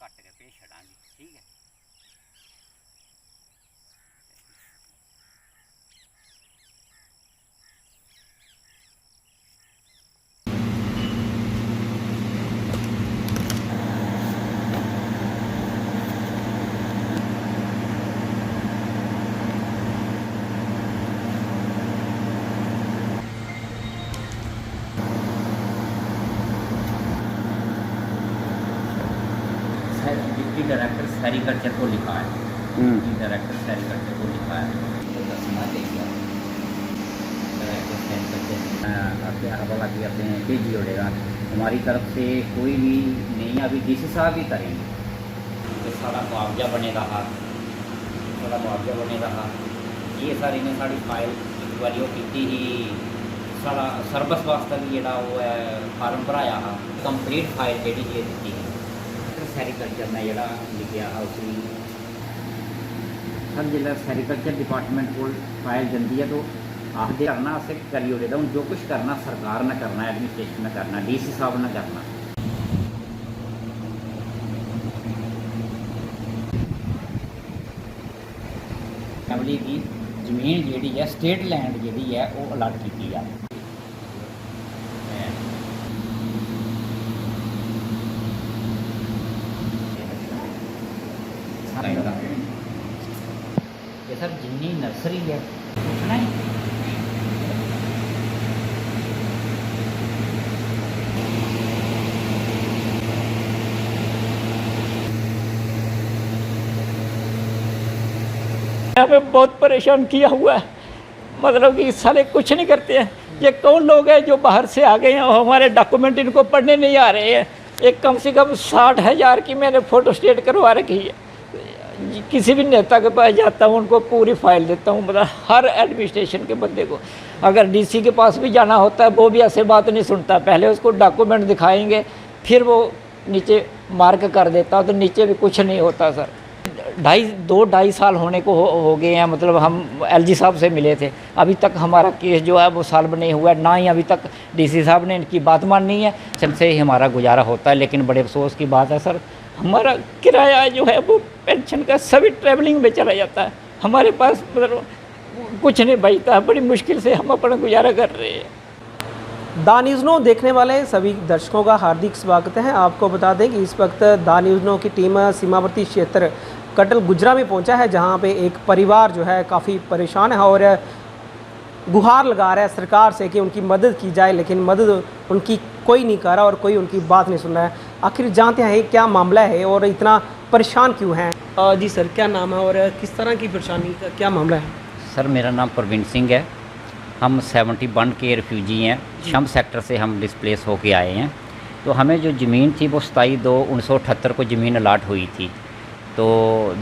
Cut के भेज छड़ांगे, ठीक है। डिप्टी डायरेक्टर सेरिकल्चर को लिखा है, डिप्टी डायरेक्टर सेरिकल्चर को लिखा है, तो दसना देगा डायरेक्टर सेरिकल्चर आपके हवाला किया अपने भेज जोड़ेगा। हमारी तरफ से कोई भी नहीं, अभी डीसी साहब ही करेंगे। तो सारा मुआवजा बने रहा, सारा मुआवजा बने रहा। ये सारी ने साड़ी फाइल एक बार वो की ही सारा सर्विस वास्ते भी जोड़ा वो है फार्म भराया हा, कंप्लीट फाइल जी ये दी है सैरीकल्चर ने जोड़ा लिखा है उसी हर जिला सैरीकल्चर डिपार्टमेंट को फाइल जाती है। तो आखिर करना असें करी ओड़े हूँ, जो कुछ करना सरकार ने करना, एडमिनिस्ट्रेशन ने करना, डीसी साहब ने करना। फैमिली की जमीन जी है स्टेट लैंड जी है वो अलॉट की है। ये सर जिन्नी नर्सरी है पूछना ही हमें बहुत परेशान किया हुआ है, मतलब कि साले कुछ नहीं करते हैं। ये कौन लोग हैं जो बाहर से आ गए हैं और हमारे डॉक्यूमेंट इनको पढ़ने नहीं आ रहे हैं। एक कम से कम 60,000 की मैंने फ़ोटो स्टेट करवा रखी है। किसी भी नेता के पास जाता हूँ उनको पूरी फाइल देता हूँ, मतलब हर एडमिनिस्ट्रेशन के बंदे को। अगर डीसी के पास भी जाना होता है वो भी ऐसे बात नहीं सुनता, पहले उसको डॉक्यूमेंट दिखाएंगे फिर वो नीचे मार्क कर देता, तो नीचे भी कुछ नहीं होता सर। 2-2.5 साल होने को हो गए हैं, मतलब हम एलजी साहब से मिले थे, अभी तक हमारा केस जो है वो सॉल्व नहीं हुआ है, ना ही अभी तक डीसी साहब ने इनकी बात माननी है। से ही हमारा गुजारा होता है, लेकिन बड़े अफसोस की बात है सर, हमारा किराया जो है वो पेंशन का सभी ट्रैवलिंग में चला जाता है, हमारे पास मतलब कुछ नहीं बचता, बड़ी मुश्किल से हम अपना गुजारा कर रहे हैं। दा न्यूज़ नो देखने वाले सभी दर्शकों का हार्दिक स्वागत है। आपको बता दें कि इस वक्त दा न्यूज़ नो की टीम सीमावर्ती क्षेत्र कटल गुजरा में पहुंचा है, जहां पे एक परिवार जो है काफ़ी परेशान है और गुहार लगा रहा है सरकार से कि उनकी मदद की जाए, लेकिन मदद उनकी कोई नहीं कर रहा और कोई उनकी बात नहीं सुन रहा है। आखिर जानते हैं क्या मामला है और इतना परेशान क्यों हैं। जी सर, क्या नाम है और किस तरह की परेशानी का क्या मामला है। सर मेरा नाम प्रवीण सिंह है, हम 71 के रिफ्यूजी हैं, शम सेक्टर से हम डिस्प्लेस होके आए हैं। तो हमें जो ज़मीन थी वो 27/2/1978 को ज़मीन अलाट हुई थी। तो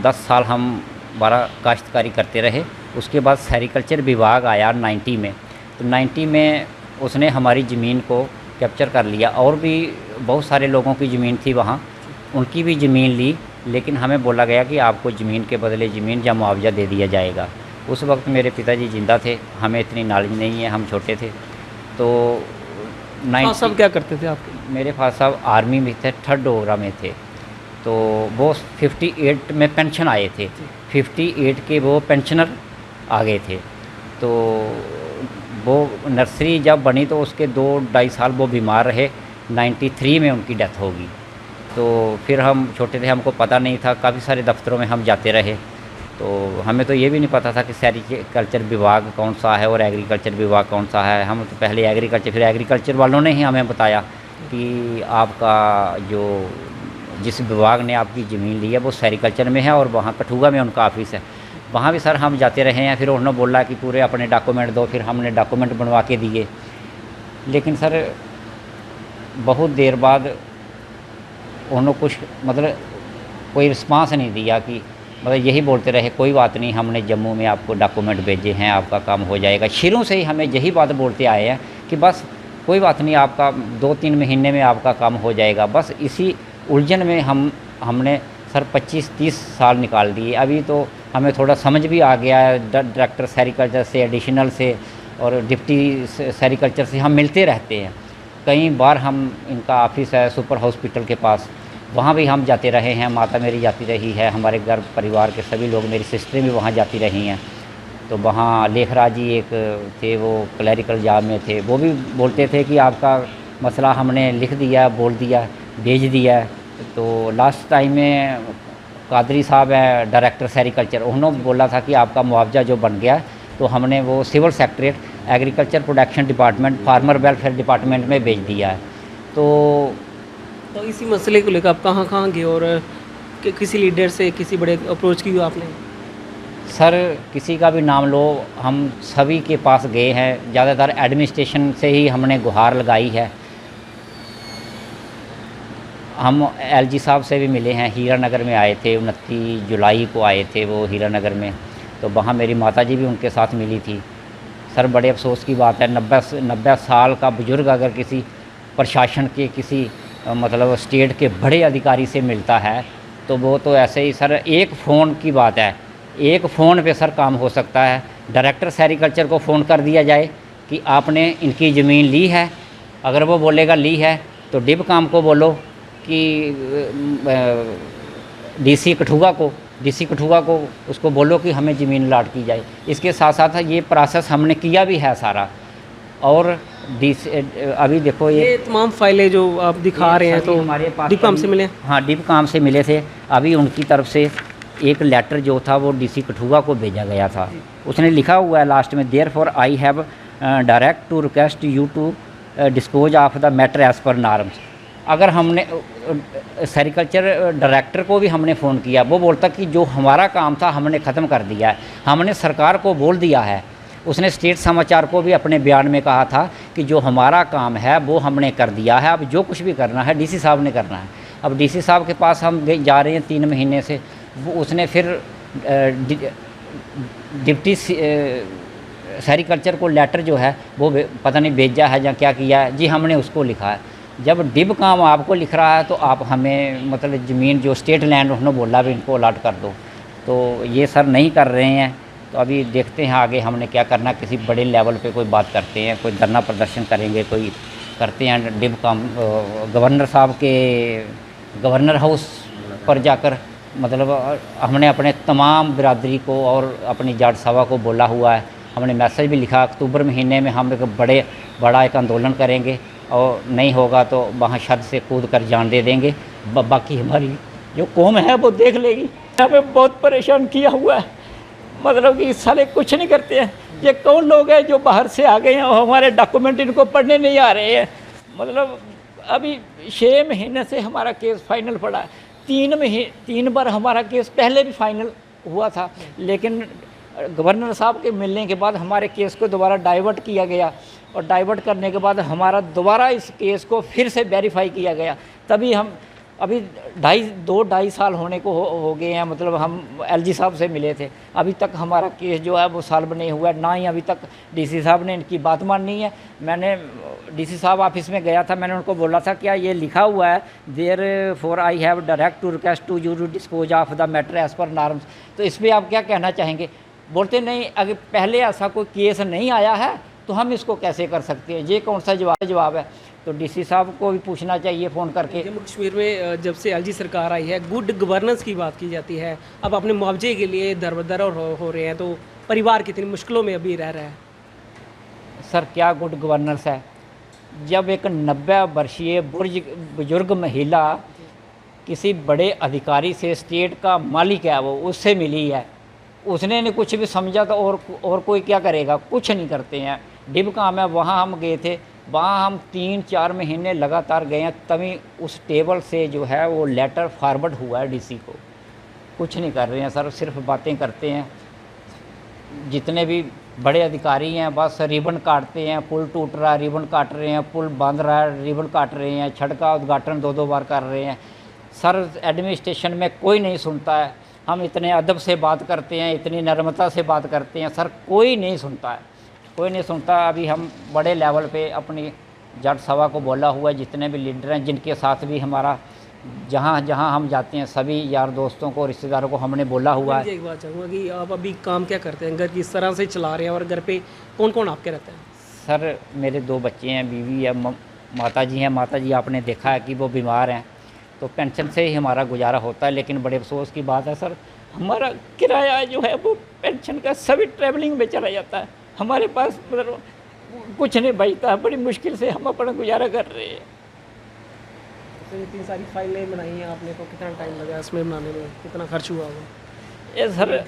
10 साल हम 12 काश्तकारी करते रहे। उसके बाद सेरिकल्चर विभाग आया 90 में, तो 90 में उसने हमारी ज़मीन को कैप्चर कर लिया, और भी बहुत सारे लोगों की ज़मीन थी वहाँ, उनकी भी ज़मीन ली, लेकिन हमें बोला गया कि आपको ज़मीन के बदले ज़मीन या मुआवजा दे दिया जाएगा। उस वक्त मेरे पिताजी ज़िंदा थे, हमें इतनी नॉलेज नहीं है, हम छोटे थे। तो 90 सब क्या करते थे आपके। मेरे फादर साहब आर्मी में थे, 3rd डोगरा में थे। तो वो 58 में पेंशन आए थे, 58 के वो पेंशनर आ गए थे। तो वो नर्सरी जब बनी तो उसके 2-2.5 साल वो बीमार रहे, 93 में उनकी डेथ होगी। तो फिर हम छोटे थे, हमको पता नहीं था, काफ़ी सारे दफ्तरों में हम जाते रहे, तो हमें तो ये भी नहीं पता था कि सेरिकल्चर विभाग कौन सा है और एग्रीकल्चर विभाग कौन सा है। हम तो पहले एग्रीकल्चर, फिर एग्रीकल्चर वालों ने ही हमें बताया कि आपका जो जिस विभाग ने आपकी ज़मीन ली है वो सेरिकल्चर में है और वहाँ कठुआ में उनका ऑफिस है। वहाँ भी सर हम जाते रहे हैं, फिर उन्होंने बोला कि पूरे अपने डॉक्यूमेंट दो, फिर हमने डॉक्यूमेंट बनवा के दिए। लेकिन सर बहुत देर बाद उन्होंने कुछ मतलब कोई रिस्पांस नहीं दिया, कि मतलब यही बोलते रहे कोई बात नहीं, हमने जम्मू में आपको डॉक्यूमेंट भेजे हैं, आपका काम हो जाएगा। शुरू से ही हमें यही बात बोलते आए हैं कि बस कोई बात नहीं, आपका 2-3 महीने में आपका काम हो जाएगा। बस इसी उलझन में हमने सर 25-30 साल निकाल दिए। अभी तो हमें थोड़ा समझ भी आ गया है, डायरेक्टर सेरिकल्चर से, एडिशनल से और डिप्टी सेरिकल्चर से हम मिलते रहते हैं। कई बार हम, इनका ऑफिस है सुपर हॉस्पिटल के पास, वहाँ भी हम जाते रहे हैं, माता मेरी जाती रही है, हमारे घर परिवार के सभी लोग, मेरी सिस्टरें भी वहाँ जाती रही हैं। तो वहाँ लेखराज जी एक थे, वो क्लैरिकल जॉब में थे, वो भी बोलते थे कि आपका मसला हमने लिख दिया, बोल दिया, भेज दिया। तो लास्ट टाइम में कादरी साहब है डायरेक्टर सेरिकल्चर, उन्होंने बोला था कि आपका मुआवजा जो बन गया, तो हमने वो civil secretariat, agriculture production department, farmer welfare department में भेज दिया है। तो इसी मसले को लेकर आप कहाँ गए और किसी लीडर से, किसी बड़े अप्रोच की हो आपने? सर किसी का भी नाम लो, हम सभी के पास गए हैं, ज़्यादातर एडमिनिस्ट्रेशन से ही हमने गुहार लगाई है। हम एलजी साहब से भी मिले हैं, हीरानगर में आए थे, 29 जुलाई को आए थे वो हीरानगर में, तो वहाँ मेरी माताजी भी उनके साथ मिली थी। सर बड़े अफसोस की बात है, 90 साल का बुज़ुर्ग अगर किसी प्रशासन के किसी मतलब स्टेट के बड़े अधिकारी से मिलता है, तो वो तो ऐसे ही सर, एक फ़ोन की बात है, एक फ़ोन पे सर काम हो सकता है। डायरेक्टर सेरिकल्चर को फ़ोन कर दिया जाए कि आपने इनकी ज़मीन ली है, अगर वो बोलेगा ली है, तो डिब काम को बोलो कि डीसी कठुआ को उसको बोलो कि हमें ज़मीन अलाट की जाए। इसके साथ साथ ये प्रोसेस हमने किया भी है सारा। और अभी देखो ये तमाम फाइलें जो आप दिखा रहे हैं, तो हमारे पास डिप काम से मिले? हाँ, डिप काम से मिले थे। अभी उनकी तरफ से एक लेटर जो था वो डीसी कठुआ को भेजा गया था, उसने लिखा हुआ है लास्ट में, therefore I have direct to request you to dispose of the matter as per norms. अगर हमने सेरिकल्चर डायरेक्टर को भी हमने फ़ोन किया, वो बोलता कि जो हमारा काम था हमने ख़त्म कर दिया है, हमने सरकार को बोल दिया है। उसने स्टेट समाचार को भी अपने बयान में कहा था कि जो हमारा काम है वो हमने कर दिया है, अब जो कुछ भी करना है डीसी साहब ने करना है। अब डीसी साहब के पास हम जा रहे हैं 3 महीने से, वो उसने फिर डिप्टी सेरिकल्चर को लेटर जो है वो पता नहीं भेजा है या क्या किया है जी, हमने उसको लिखा है। जब डिब काम आपको लिख रहा है तो आप हमें मतलब ज़मीन जो स्टेट लैंड उन्होंने बोला भी इनको अलाट कर दो, तो ये सर नहीं कर रहे हैं। तो अभी देखते हैं आगे हमने क्या करना, किसी बड़े लेवल पे कोई बात करते हैं, कोई धरना प्रदर्शन करेंगे, कोई करते हैं डिब काम। गवर्नर साहब के गवर्नर हाउस पर जाकर मतलब हमने अपने तमाम बिरादरी को और अपनी जाट सभा को बोला हुआ है, हमने मैसेज भी लिखा, अक्टूबर महीने में हम एक बड़ा एक आंदोलन करेंगे और नहीं होगा तो वहाँ छत से कूद कर जान दे देंगे। बाकी हमारी जो कौम है वो देख लेगी। हमें बहुत परेशान किया हुआ है, मतलब कि साले कुछ नहीं करते हैं। ये कौन लोग हैं जो बाहर से आ गए हैं और हमारे डॉक्यूमेंट इनको पढ़ने नहीं आ रहे हैं। मतलब अभी 6 महीने से हमारा केस फाइनल पड़ा है। 3 बार हमारा केस पहले भी फाइनल हुआ था, लेकिन गवर्नर साहब के मिलने के बाद हमारे केस को दोबारा डाइवर्ट किया गया, और डाइवर्ट करने के बाद हमारा दोबारा इस केस को फिर से वेरीफाई किया गया। तभी हम अभी 2-2.5 साल होने को हो गए हैं, मतलब हम एलजी साहब से मिले थे, अभी तक हमारा केस जो है वो सॉल्व नहीं हुआ, ना ही अभी तक डीसी साहब ने इनकी बात माननी है। मैंने डीसी साहब ऑफिस में गया था, मैंने उनको बोला था क्या ये लिखा हुआ है therefore I have direct to request to you to dispose of the matter as per norms. तो इस पर आप क्या कहना चाहेंगे? बोलते नहीं, अगर पहले ऐसा कोई केस नहीं आया है तो हम इसको कैसे कर सकते हैं, ये कौन सा जवाब है? तो डीसी साहब को भी पूछना चाहिए फ़ोन करके। जम्मू कश्मीर में जब से एलजी सरकार आई है, गुड गवर्नेंस की बात की जाती है, अब अपने मुआवजे के लिए दर हो रहे हैं, तो परिवार कितनी मुश्किलों में अभी रह रहा है। सर क्या गुड गवर्नेंस है, जब एक 90 वर्षीय बुजुर्ग महिला किसी बड़े अधिकारी से, स्टेट का मालिक है वो, उससे मिली है, उसने ने कुछ भी समझा तो और कोई क्या करेगा? कुछ नहीं करते हैं। डिब काम है, वहाँ हम गए थे, वहाँ हम 3-4 महीने लगातार गए हैं, तभी उस टेबल से जो है वो लेटर फॉरवर्ड हुआ है डीसी को। कुछ नहीं कर रहे हैं सर, सिर्फ बातें करते हैं। जितने भी बड़े अधिकारी हैं बस रिबन काटते हैं, पुल टूट रहा है रिबन काट रहे हैं, पुल बांध रहा है रिबन काट रहे हैं, छड़ का उद्घाटन 2-2 बार कर रहे हैं। सर एडमिनिस्ट्रेशन में कोई नहीं सुनता है। हम इतने अदब से बात करते हैं, इतनी नर्मता से बात करते हैं, सर कोई नहीं सुनता है, कोई नहीं सुनता। अभी हम बड़े लेवल पे अपनी जाट सभा को बोला हुआ है, जितने भी लीडर हैं, जिनके साथ भी हमारा जहाँ जहाँ हम जाते हैं सभी यार दोस्तों को, रिश्तेदारों को हमने बोला हुआ है। एक बात चाहूँगा कि आप अभी काम क्या करते हैं, घर किस तरह से चला रहे हैं, और घर पे कौन कौन आपके रहते हैं? सर मेरे 2 बच्चे हैं, बीवी है, माता जी हैं। माता जी आपने देखा है कि वो बीमार हैं, तो पेंशन से ही हमारा गुजारा होता है। लेकिन बड़े अफसोस की बात है सर, हमारा किराया जो है वो पेंशन का सभी ट्रैवलिंग में चला जाता है। हमारे पास मतलब कुछ नहीं बचता, बड़ी मुश्किल से हम अपना गुजारा कर रहे हैं। तो इतनी सारी फाइलें बनाई हैं आपने, तो कितना टाइम लगा इसमें बनाने में, कितना खर्च हुआ होगा? ये सर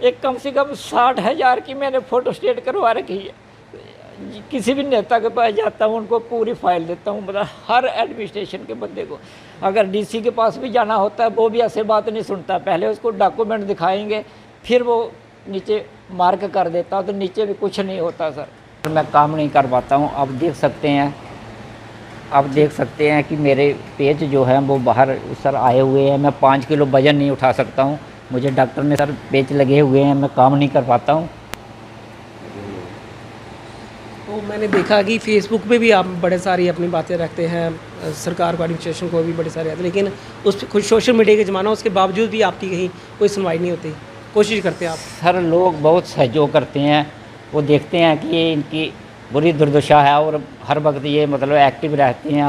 एक कम से कम 60,000 की मैंने फ़ोटो स्टेट करवा रखी है। किसी भी नेता के पास जाता हूँ उनको पूरी फाइल देता हूँ, मतलब हर एडमिनिस्ट्रेशन के बंदे को। अगर डीसी के पास भी जाना होता है वो भी ऐसे बात नहीं सुनता, पहले उसको डॉक्यूमेंट दिखाएंगे फिर वो नीचे मार्क कर देता, तो नीचे भी कुछ नहीं होता सर। मैं काम नहीं कर पाता हूँ। आप देख सकते हैं कि मेरे पेज जो है वो बाहर सर आए हुए हैं। मैं 5 किलो वज़न नहीं उठा सकता हूँ। मुझे डॉक्टर ने सर पेच लगे हुए हैं, मैं काम नहीं कर पाता हूँ। तो मैंने देखा कि फेसबुक पे भी आप बड़े सारी अपनी बातें रखते हैं, सरकार को, एडमिनिस्ट्रेशन को भी बड़े सारे आते हैं, लेकिन उस पर कुछ सोशल मीडिया के ज़माना, उसके बावजूद भी आपकी कहीं कोई सुनवाई नहीं होती। कोशिश करते हैं आप? सर लोग बहुत सहयोग करते हैं, वो देखते हैं कि ये इनकी बुरी दुर्दशा है और हर वक्त ये मतलब एक्टिव रहते हैं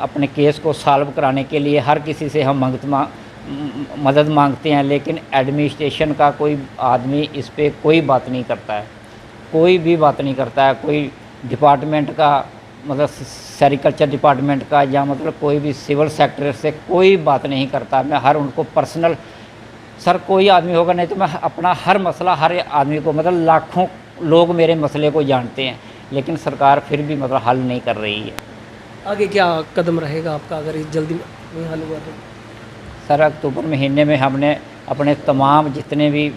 अपने केस को सॉल्व कराने के लिए। हर किसी से हम मदद मांगते हैं, लेकिन एडमिनिस्ट्रेशन का कोई आदमी इस पर कोई बात नहीं करता है, कोई भी बात नहीं करता है। कोई डिपार्टमेंट का मतलब सेरिकल्चर डिपार्टमेंट का या मतलब कोई भी सिविल सेक्टर से कोई बात नहीं करता। मैं हर उनको पर्सनल सर कोई आदमी होगा नहीं तो मैं अपना हर मसला हर आदमी को, मतलब लाखों लोग मेरे मसले को जानते हैं, लेकिन सरकार फिर भी मतलब हल नहीं कर रही है। आगे क्या कदम रहेगा आपका अगर ये जल्दी नहीं हल हुआ तो? सर अक्टूबर महीने में हमने अपने तमाम जितने भी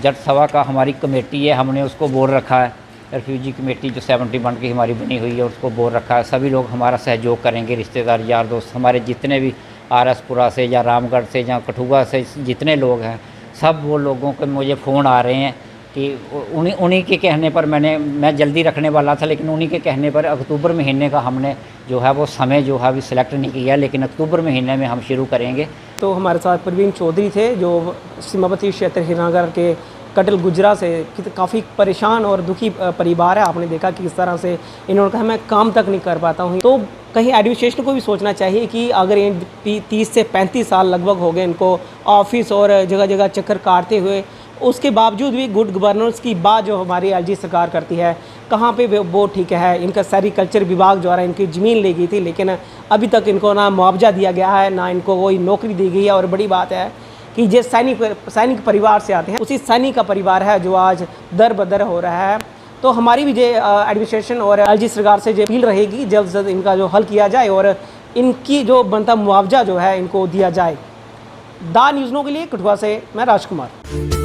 जट सभा का हमारी कमेटी है, हमने उसको बोल रखा है। रिफ्यूजी कमेटी जो 71 की हमारी बनी हुई है उसको बोल रखा है। सभी लोग हमारा सहयोग करेंगे, रिश्तेदार यार दोस्त हमारे जितने भी आरएसपुरा से या रामगढ़ से या कठुआ से जितने लोग हैं, सब वो लोगों के मुझे फ़ोन आ रहे हैं कि उन्हीं के कहने पर मैं जल्दी रखने वाला था, लेकिन उन्हीं के कहने पर अक्टूबर महीने का हमने जो है वो समय जो है अभी सिलेक्ट नहीं किया, लेकिन अक्टूबर महीने में हम शुरू करेंगे। तो हमारे साथ प्रवीण चौधरी थे जो सीमावर्ती क्षेत्र हीरानगर के कटल गुजरा से काफ़ी परेशान और दुखी परिवार है। आपने देखा कि किस तरह से इन्होंने कहा मैं काम तक नहीं कर पाता हूँ। तो कहीं एडमिनिस्ट्रेशन को भी सोचना चाहिए कि अगर इन 30 से 35 साल लगभग हो गए इनको ऑफिस और जगह जगह चक्कर काटते हुए, उसके बावजूद भी गुड गवर्नेंस की बात जो हमारी एलजी सरकार करती है, कहाँ पे वो ठीक है। इनका सेरिकल्चर विभाग द्वारा इनकी ज़मीन ली गई थी, लेकिन अभी तक इनको ना मुआवजा दिया गया है, ना इनको कोई नौकरी दी गई है। और बड़ी बात है कि जिस सैनिक परिवार से आते हैं, उसी सैनिक का परिवार है जो आज दर बदर हो रहा है। तो हमारी भी जो एडमिनिस्ट्रेशन और एलजी सरकार से जो अपील रहेगी, जल्द से जल्द इनका जो हल किया जाए और इनकी जो बनता मुआवजा जो है इनको दिया जाए। दा न्यूज़ के लिए कठुआ से मैं राजकुमार।